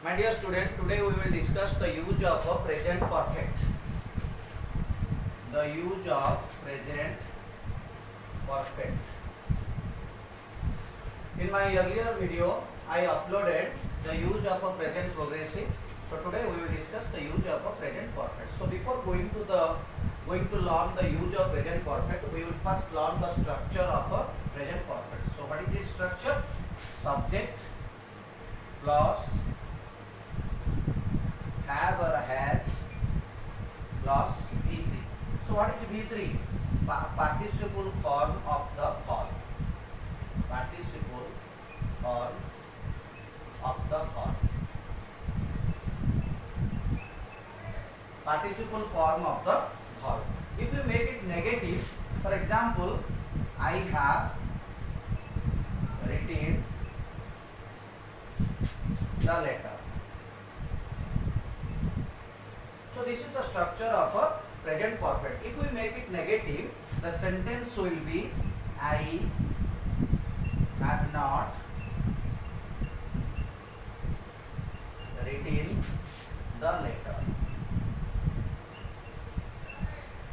My dear student, today we will discuss the use of a present perfect. The use of present perfect. In my earlier video, I uploaded the use of a present progressive. So today we will discuss the use of a present perfect. So before going to learn the use of present perfect, we will first learn the structure of a present perfect. So what is its structure? Subject plus have or has plus V3. So what is V3? Participle form of the verb. Participle form of the verb. Participle form of the verb. If you make it negative, for example, I have written the letter. So this is the structure of a present perfect. If we make it negative, the sentence will be I have not written the letter.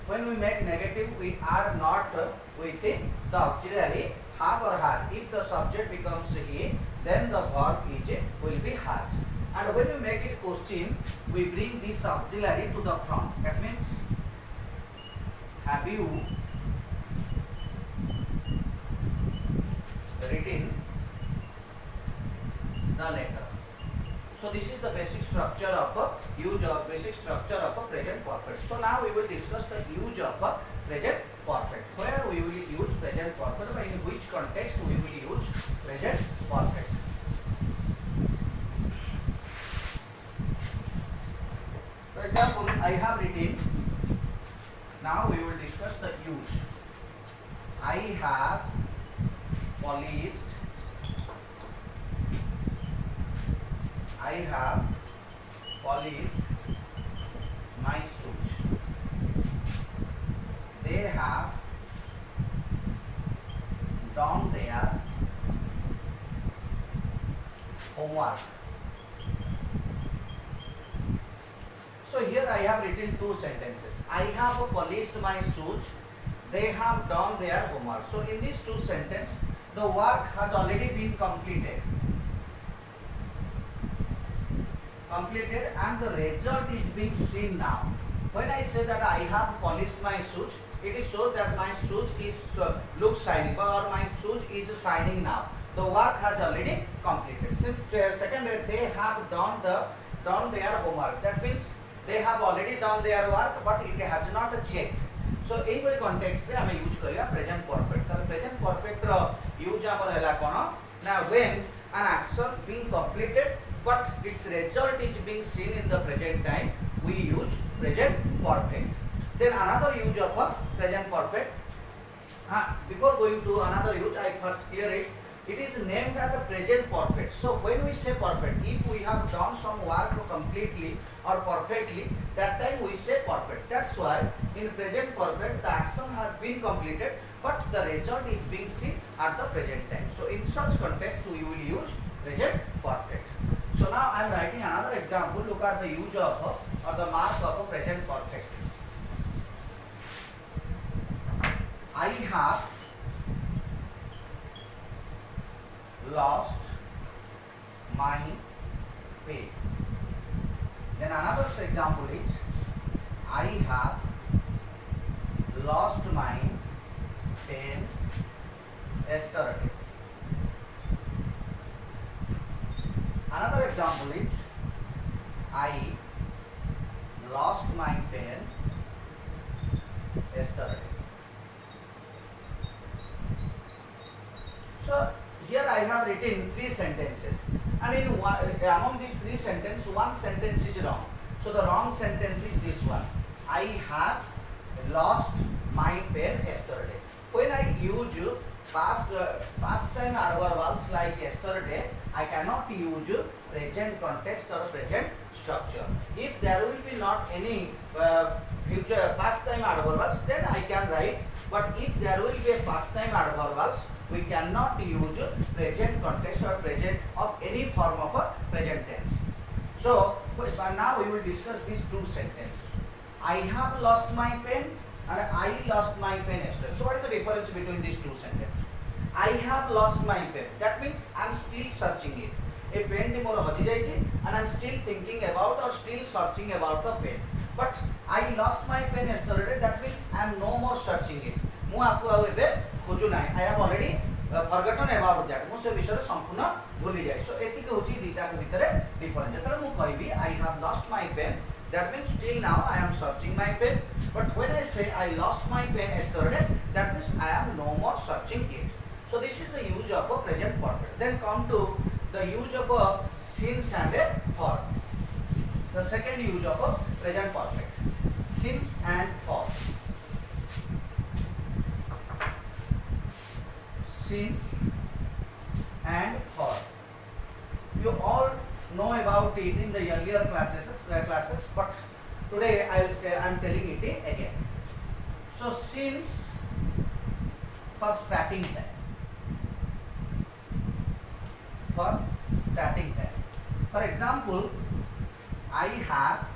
When we make negative, we are not with the auxiliary have or had. If the subject becomes he, then the verb will be has. And when we make it question, we bring this auxiliary to the front. That means, have you written the letter? So this is the basic structure of a present perfect. So now we will discuss the use of a present perfect. Where we will use present perfect, or in which context we will use present perfect. For example, I have written. Now we will discuss the use. I have polished. I have polished my shoes. They have done their homework. So here I have written two sentences. I have polished my shoes. They have done their homework. So in these two sentences, the work has already been completed. And the result is being seen now. When I say that I have polished my shoes, it is so that my shoes is looks shining, or my shoes is shining now. The work has already completed. Since second, they have done their homework. That means they have already done their work, but it has not checked. So एही context रे हमें use करिया present perfect. तर present perfect रो use हमर हैला कोन ना when an action being completed but its result is being seen in the present time, we use present perfect. Then another use of a present perfect. Before going to another use, I first clear it. It is named as the present perfect. So when we say perfect, if we have done some work completely or perfectly, that time we say perfect. That's why in present perfect the action has been completed, but the result is being seen at the present time. So in such context we will use present perfect. So now I am writing another example. Look at the use of or the mark of a present perfect. I have lost my pen. Then another example is I have lost my pen yesterday. Another example is I lost my pen yesterday. So here I have written three sentences, and in among these three sentences, one sentence is wrong. So the wrong sentence is this one. I have lost my pen yesterday. When I use past time adverbs like yesterday, I cannot use present context or present structure. If there will be not any future past time adverbs, then I can write. But if there will be a past time adverbs, we cannot use present context or present of any form of a present tense. So now we will discuss these two sentences. I have lost my pen and I lost my pen yesterday. So what is the difference between these two sentences? I have lost my pen. That means I am still searching it. A pen ti moro haji jaichi and I am still thinking about or still searching about the pen. But I lost my pen yesterday. That means I am no more searching it. ମୁଁ आपको ଆଉ ଏବେ खोजु नाही. I have already forgotten about that. ମୁଁ ସେ ବିଷୟରେ ସମ୍पूर्ण भूली जाए. So एतिक होची दीटा के भितरे डिफरेंस. जतले ମୁଁ कहबी I have lost my pen, that means still now I am searching my pen. But when I say I lost my pen yesterday, that means I am no more searching it. So this is the use of a present perfect. Then come to the use of a since and a for. The second use of a present perfect. Since and for. Since and for. You all know about it in the earlier classes, but today I am telling it again. So since for starting time. For starting time. For example, I have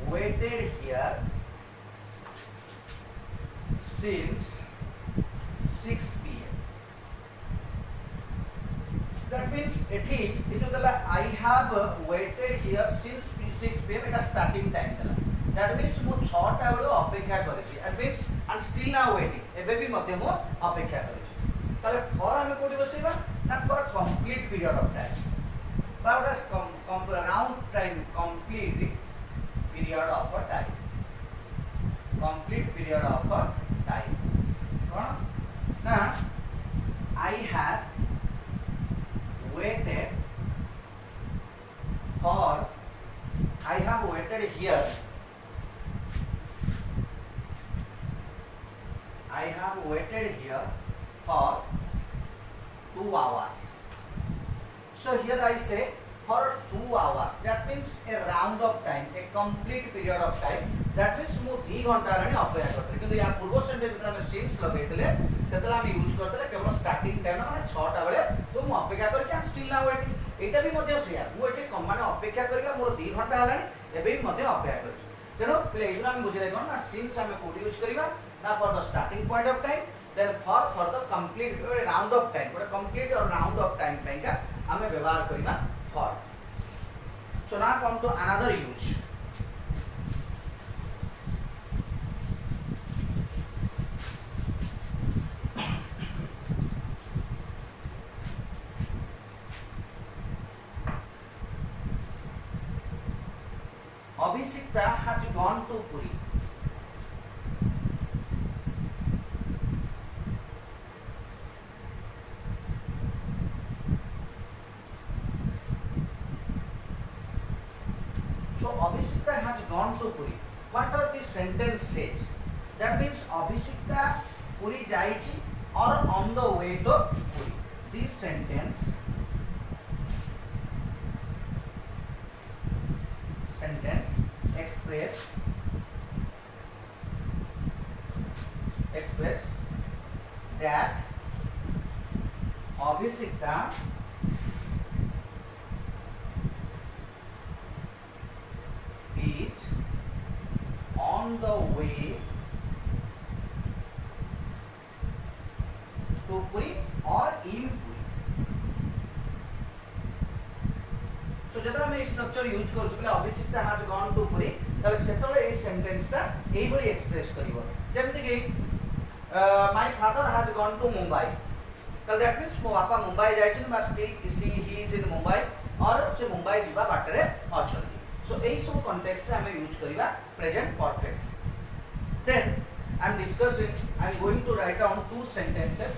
waited here since 6 p.m. That means it is I have waited here since 6 p.m. It is starting time. That means ମୁଁ 6ଟା ବେଳ ଅପେକ୍ଷା କରିଛି. That means and still now waiting. ଏବେ ବି ମଧ୍ୟ ମୁଁ ଅପେକ୍ଷା କରିଛି. ତାହେଲେ for ଆମେ କୋଉଠି ବସେଇବା ନା for a complete period of time. ବା ଗୋଟେ round time, complete period of time. Complete period of time. कौन ना I have waited for, I have waited here, I have waited here for 2 hours. So here I say for 2 hours. That means a round of time, a complete period of time. That means ମୁଁ 2 घंटा रे अपेक्षा करते. किंतु या पूर्व sentence में हम सिंस लगेतले सेतला हम यूज करते केवल स्टार्टिंग टाइम माने 6टा बेले तो मु अपेक्षा करछि एंड स्टिल नाउ वेटिंग. एटा भी मध्य सेया मु एटे माने अपेक्षा करिका मोर 2 घंटा हलानी एबे भी मध्य अपेक्षा करछि. तेनो प्ले इग्नो हम बुझे देखन ना सिंस हम कोड यूज करिवा ना for the starting point of time, then for the complete round of time, but complete और राउंड ऑफ टाइम पेका हमें व्यवहार करिवा फॉर. So now come to another use. Abhishekta has gone to Puri. So Abhishekta has gone to Puri. What are the sentence says? That means Abhishekta Puri jaichi or on the way to Puri. This sentence express that Abhishekta is on the way to Puri or in Puri. So जब हम structure use करछु पले अभिषिक्ता has gone to Puri तले सेतले a sentence टा एई भली express करिवो. जेमति कि my father has gone to Mumbai. तले दैट मींस मो बापा मुंबई जायछन बा still he is in Mumbai और से मुंबई जिबा बाटरे अछन. So एई सब कॉन्टेक्स्ट रे हम यूज करिवा present perfect. Then I am discussing, I am going to write down 2 sentences.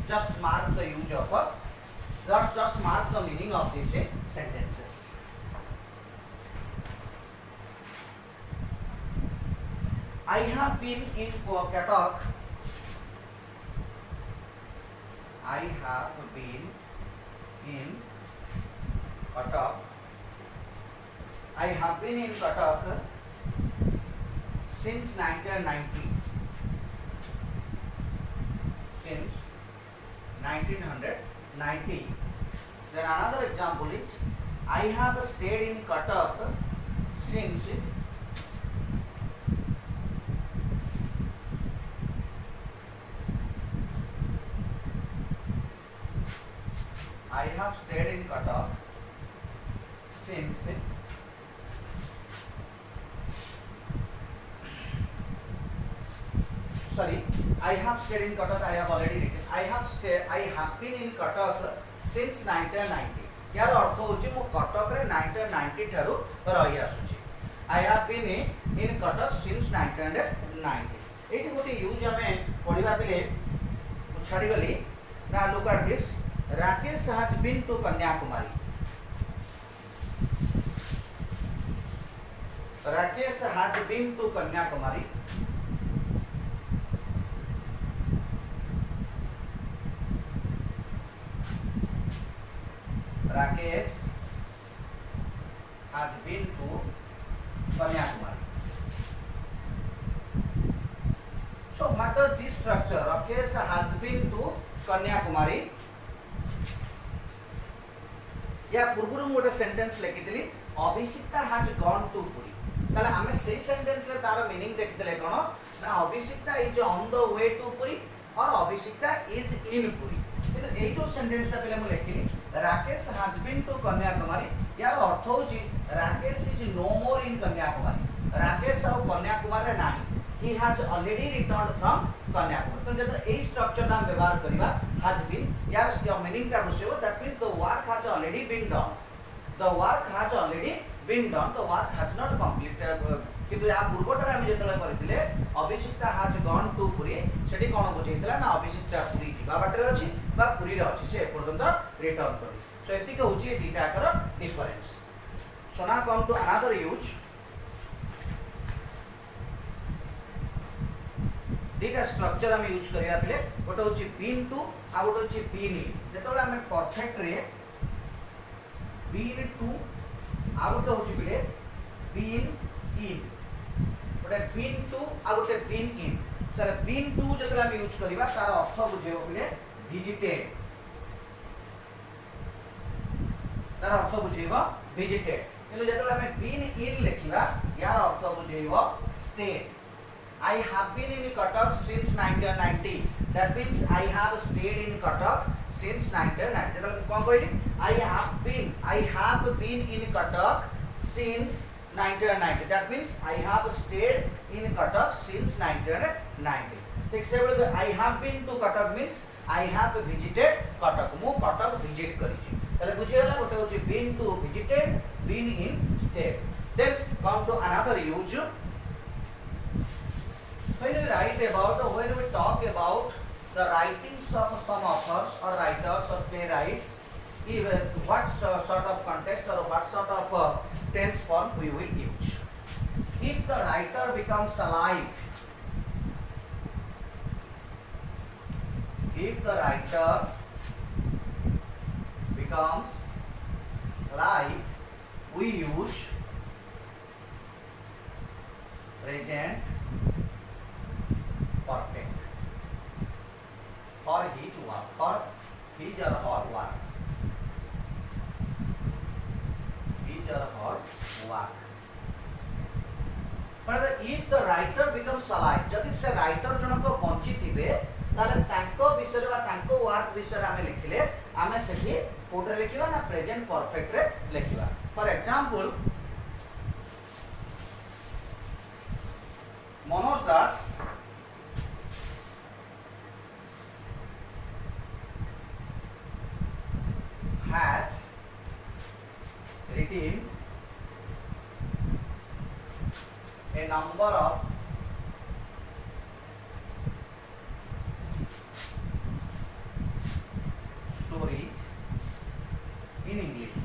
Just mark the use of just mark the meaning of these sentences. I have been in Cuttack. I have been in Cuttack. I have been in Cuttack since 1990. Since 1990. Then another example is I have stayed in Cuttack since I have stayed in Cuttack since sorry, I have stayed in Cuttack. I have already written. I have been in Cuttack since 1990. यार अर्थ होची मो कटक रे 1990 ठारू रही आसुची. I have been in Cuttack since 1990. एठी गोटे यूज हमें पढ़िबा पिले छाड़ी गली. Now look at this. Rakesh has been to Kanyakumari. Rakesh has been to Kanyakumari. Rakesh has been to Kanyakumari. So what is this structure? Rakesh has been to Kanyakumari. या पूर्व गोटे sentence लिखिली Abhishikta has gone to Puri. ताले हमें सेही sentence रे तार meaning देखितले कोन ना Abhishikta is on the way to Puri और अभिषिक्ता इज इन पुरी. किंतु एई जो सेंटेंस ता पहिले मु लिखिली Rakesh has been to Kanyakumari. यार अर्थ होची Rakesh is no more in Kanyakumari. Rakesh और कन्याकुमारी रे नाही. he has already returned from Kanyakumari. तो जब ए स्ट्रक्चर नाम व्यवहार करिबा has been यार your meaning का बुझियो that means the work has already been done. The work has already been done. The work has not completed. किंतु या पूर्वटर हम जेतले करथिले अभिषिक्ता has gone to पुरी सेठी कोन बुझैतला ना अभिषिक्ता पुरी जिबा बाटरे अछि बा पुरी रे अछि से पर्यंत रिटर्न करी. सो एति के होची दीटा कर difference. So now come to another use. दीटा स्ट्रक्चर हम यूज करिया पिले गोटे होची बीन टू आ गोटे होची बीन इन. जेतले हम परफेक्ट रे बीन टू आ गोटे होची पिले बीन इन. गोटे बीन टू आ गोटे बीन इन. सर बीन टू जेतले हम यूज करिबा तार अर्थ बुझेबो पिले विजिटेड. तार अर्थ बुझेबो विजिटेड. किंतु जेतले हम बीन इन लिखिबा यार अर्थ बुझेबो state. I have been in Cuttack since 1990. That means I have stayed in Cuttack since 1990. तो कौन कहली? I have been in Cuttack since 1990. That means I have stayed in Cuttack since 1990. ठीक से बोले I have been to Cuttack means I have visited Cuttack. मु Cuttack visit करिछि. ताले बुझियला गोटे होछि been to visited, been in stayed. Then come to another use. When we talk about the writings of some authors or writers or playwrights, what sort of context or what sort of tense form we will use. If the writer becomes alive, we use present perfect for his work, for his or her work, his or her work. But if the writer becomes alive, जदि से writer जनक bunchy थिबे ताले तांको विषय बा तांको work विषय आमे लिखिले आमे सेठी कोडरे लिखिबा ना प्रेजेंट परफेक्ट रे लिखिबा. For example Manoj Das has written a number of stories in English.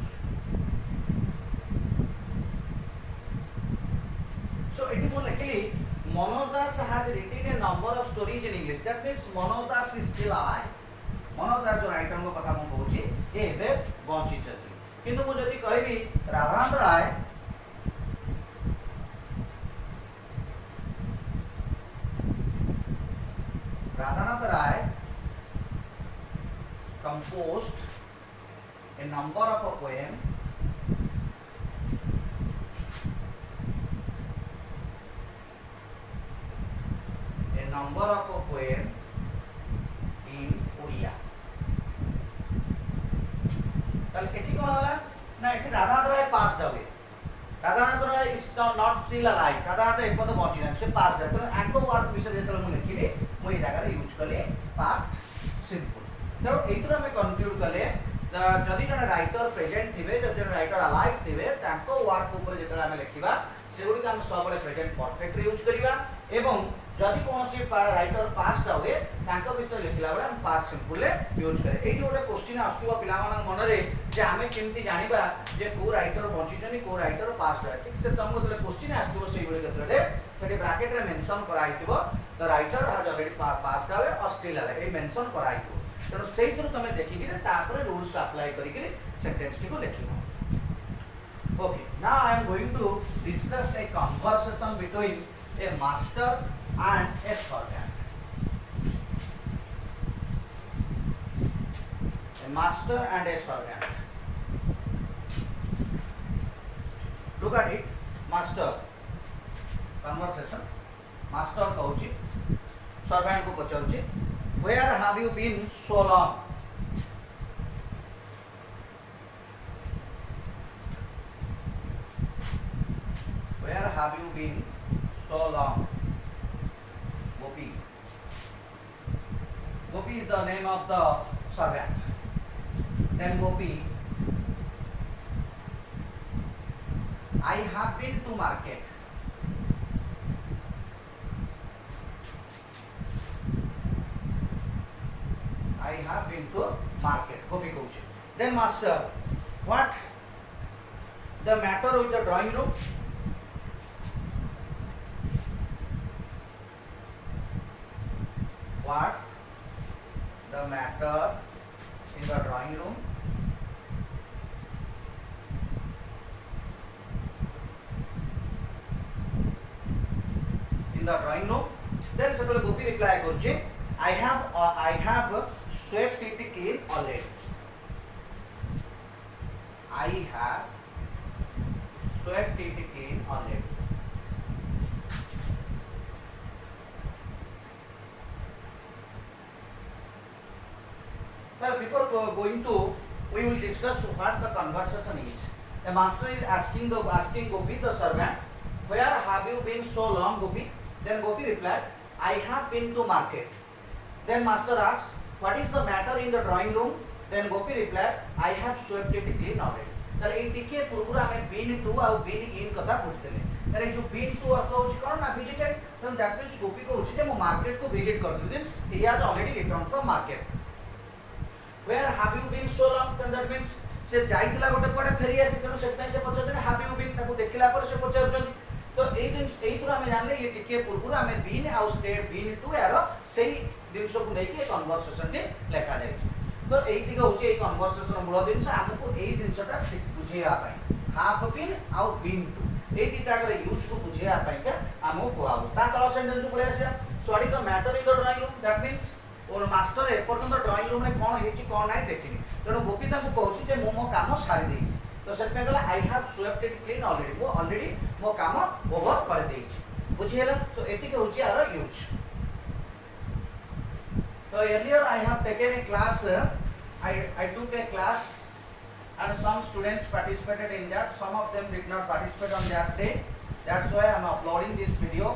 So it is likely Manoj Das has written a number of stories in English. That means Manoj Das is still alive. Manoj Das जो writer को कथा मु कहूची ए बे bunchy छथि. किंतु मु जदी कहबी राधानाथ राय composed a number poem a number of a poem in Odia. তাহলে এটি কোন হলো না এটি রাধানাথ রায় পাস যাবে Radhanath Ray is not still alive Radhanath এই পদ বଞ୍ଚি না সে পাস যাবে তো একো ওয়ার্ড বিশেষ যেতବେଳେ ମୁଁ ଲେଖିଲି ମୁଁ এই জায়গাରେ यूज কলি past simple তো এইতර ଆମେ কনক্লুড কলে যদি জনে রাইটর প্রেজেন্ট থিবে যদি জনে রাইটর अलाइव থিবে তাকো ওয়ার্ড উপরে যেতବେଳେ ଆମେ লেখিবা সেগুলি ଆମେ ସବୁବେଳେ প্রেজেন্ট परफेक्ट यूज करिवा এবং যদি কোনসি রাইটর পাস্ট হবে তাଙ୍କ ବିଷୟ ଲେଖିଲା ବେଳେ ଆମେ ପାଷ୍ଟ ସିମ୍ପଲ ୟୁଜ କରେ ଏଇଠି ଗୋଟେ କ୍ୱେଶ୍ଚିନ ଆସୁଥିବ ପିଲାମାନଙ୍କ ମନରେ ଯେ ଆମେ କେମିତି ଜାଣିବା ଯେ କୋଉ ରାଇଟର ବଞ୍ଚିଛନ୍ତି କୋଉ ରାଇଟର ପାସ୍ଟ है ଠିକ ସେ ତମକୁ ଯେତେବେଳେ କ୍ୱେଶ୍ଚିନ ଆସୁଥିବ ସେଇ ଭଳି କ୍ଷେତ୍ରରେ ସେଠି ବ୍ରାକେଟ ରେ ମେନସନ କରାଯାଇଥିବ the writer has already passed হবে অর স্টিল আলাইভ এই ମେନସନ କରାଯାଇଥିବ ତେଣୁ ସେଇଥିରୁ ତମେ ଦେଖିକି ତାପରେ ରୁଲ୍ସ ଆପ୍ଲାଏ କରିକି ସେଣ୍ଟେନ୍ସ ଟିକୁ ଲେଖିବ okay now I am going to discuss a conversation between a master and a servant. A master and a servant. Look at it. Master. Conversation. Master कहूची servant को पचारूची. Where have you been so long? Where have you been so long? Gopi. Gopi is the name of the servant. Then Gopi, I have been to market. I have been to market. Gopi goes. Then master, what the matter with the drawing room? What's the matter in the drawing room? In the drawing room, then setelah Gopi reply କରୁଛି I have swept it clean already. I have swept it clean already. Well, before going to, we will discuss what the conversation is. The master is asking Gopi, the servant, where have you been so long, Gopi? Then Gopi replied, I have been to market. Then master asked, what is the matter in the drawing room? Then Gopi replied, I have swept it clean already. তাহলে এই টিকে পূর্বରୁ ଆମେ been to ଆଉ been in କଥା ବୁଝିଥିଲେ ତାহଲେ এই ଯୋଉ been to ଅର୍ଥ ହେଉଛି କ'ଣ ନା visited then that means ଗୋପୀ କହୁଛି ଯେ ମୁଁ ମାର୍କେଟ କୁ ଭିଜିଟ କରିଥିଲି means he has already returned from market. Where have you been so long? Then that means ସେ ଯାଇଥିଲା ଗୋଟେ କୁଆଡ଼େ ଫେରି ଆସିଛି ତେଣୁ ସେଥିପାଇଁ ସେ ପଚାରୁଛନ୍ତି have you been ତାକୁ ଦେଖିଲା ପରେ ସେ ପଚାରୁଛନ୍ତି ତ ଏଇ ଜିନିଷ ଏଇଥିରୁ ଆମେ ଜାଣିଲେ ଇଏ ଟିକେ ପୂର୍ବରୁ ଆମେ been ଆଉ stay been to ଏହାର ସେଇ ଜିନିଷକୁ ନେଇକି ଏ କନଭରସେସନଟି ଲେଖାଯାଇଛି ତ ଏଇଟିକ ହେଉଛି ଏଇ କନଭରସେସନ ମୂଳ ଜିନିଷ ଆମକୁ ଏଇ ଜିନିଷଟା ବୁଝେଇବା ପାଇଁ have been ଆଉ been to ଏଇ ଦୁଇଟାଙ୍କର ୟୁଜକୁ ବୁଝେଇବା ପାଇଁକା ଆମକୁ କୁହାହେବ ତା ତଳ ସେଣ୍ଟେନ୍ସକୁ ପଳେଇ ଆସିବା what is the matter in the drawing room? That means और मास्टर एपर्यंत ड्रॉइंग रूम में कौन है कौन ना देखनी तेणु गोपी कहूँ जे मो काम सारी देछि तो से I have swept it clean already मो ऑलरेडी मो काम ओवर कर देछि बुझियला तो एतिक होछि आर यूज तो earlier I have taken a class I took a class and some students participated in that some of them did not participate on that day that's why I am uploading this video